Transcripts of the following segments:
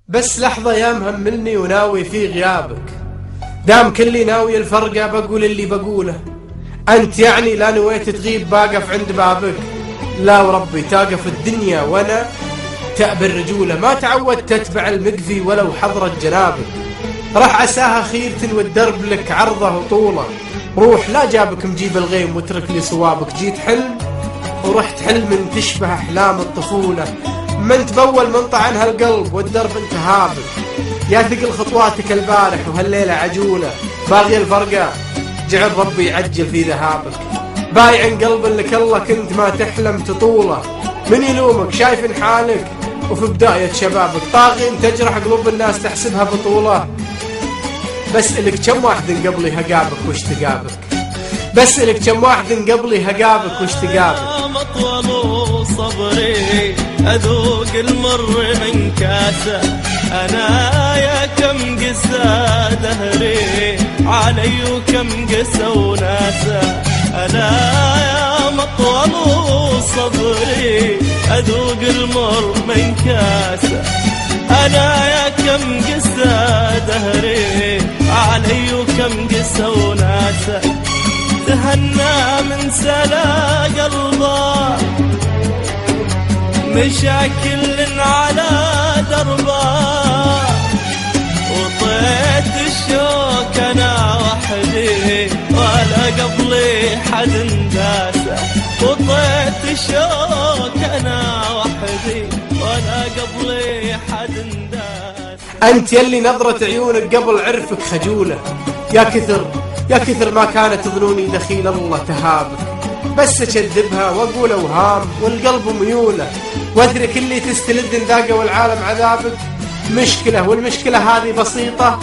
بس لحظة يا مهملني وناوي في غيابك، دام كلي ناوي الفرقة بقول اللي بقوله. أنت يعني لا نويت تغيب باقف عند بابك؟ لا وربي تاقف الدنيا وأنا تأبى الرجولة، ما تعودت تتبع المقفي ولو حضرت جنابك. راح عساها خيرة والدرب لك عرضه وطوله، روح لا جابك مجيب الغيم واترك لي صوابك. جيت حلم ورحت حلم تشبه أحلام الطفولة، من تبول من طعن هالقلب والدرب انت هابك. يا ثقل خطواتك البارح وهالليلة عجولة، باغي الفرقة جعل ربي يعجل في ذهابك. بايع قلب لك الله كنت ما تحلم تطوله، من يلومك شايف حالك وفي بداية شبابك. طاغي تجرح قلوب الناس تحسبها بطولة، بسألك كم واحد قبلي هقابك وش تقابك؟ بسألك كم واحد قبلي هقابك وش تقابك؟ مطول صبري أذوق المر من كاسة، أنا يا كم قسى دهري علي وكم قسى وناسة. أنا يا مطول صبري أذوق المر من كاسة، أنا يا كم قسى دهري علي وكم قسى وناسة. تهنى من سلا قلبه مشاكل على دربه، وطيت الشوك أنا وحدي ولا قبلي حد انداسه. وطيت الشوك أنا وحدي ولا قبلي حد انداسه. أنت يلي نظرة عيونك قبل عرفك خجولة، يا كثر ما كانت ظنوني دخيل الله تهابك. بس أكذبها وأقول أوهام والقلب ميولة، وأدرك اللي تستلذ ذاقة والعالم عذابك. مشكلة والمشكلة هذه بسيطة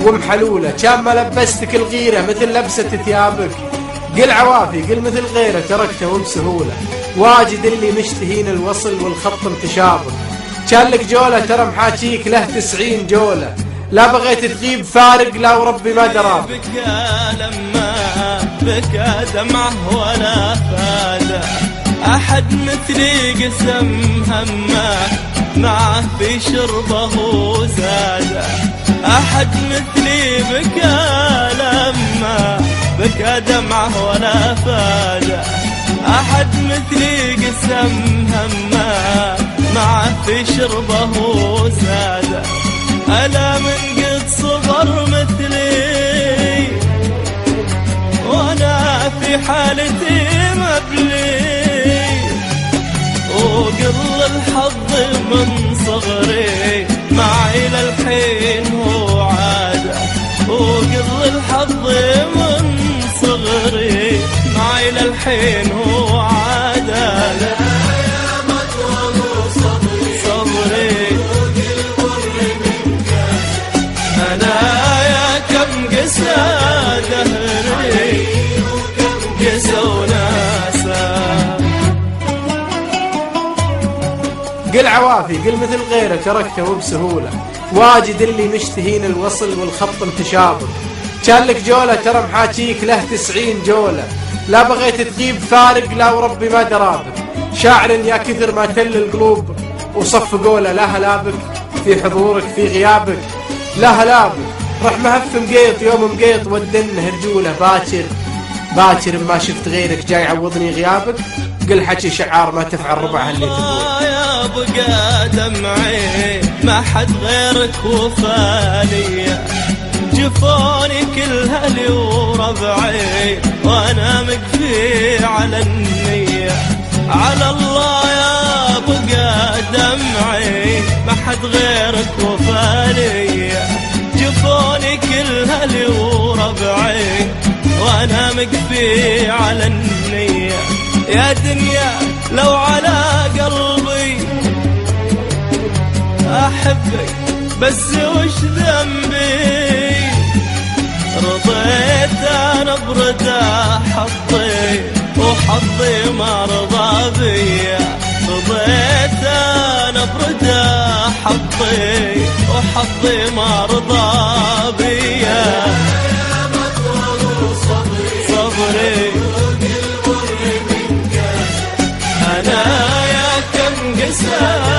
ومحلولة، كان ما لبستك الغيرة مثل لبسة ثيابك. قل عوافي قل مثل غيره تركته وبسهولة، واجد اللي مشتهين الوصل والخط متشابك. كان لك جولة ترى محاكيك له 90 جولة، لا بغيت تغيب فارق لا وربي ما دراب. بكى لما بكى دمعه ولا فاده، أحد مثلي قسم همه معه في شربه زاده. أحد مثلي بكى لما بكى دمعه ولا فاده، أحد مثلي قسم همه معه في شربه زاده. ألا من قد صبر مثلي وأنا في حالتي مبلي، وقل الحظ من صغري معي للحين هو عادة. وقل الحظ من صغري معي للحين هو عادة. دهري قسى وناسة. قل عوافي قل مثل غيره تركته وبسهولة، واجد اللي مشتهين الوصل والخط متشابك. كان لك جولة ترى محاكيك له 90 جولة، لا بغيت تغيب فارق لا وربي ما درابك. شاعر يا كثر ما تل القلوب وصف قوله، لا هلابك في حضورك في غيابك. لا هلابك رح مهف مقيط يوم مقيط ودنه رجوله، باكر ما شفت غيرك جاي عوضني غيابك. قل حكي شعار ما تفعل ربع اللي تقول. يا بقى دمعي ما حد غيرك وفالي، جفوني كل هلي وربعي وانا مكفي على النية. على الله يا بقى دمعي ما حد غيرك وفالي، جفوني كل هلي وربعي وانا مكفي على النية. يا دنيا لو على قلبي احبك بس وش ذنبي، رضيت انا برضا حظي وحظي ما رضى بيا. رضيت انا برضا حظي وحظي ما رضى بيا. صبري أنا يا كم قسى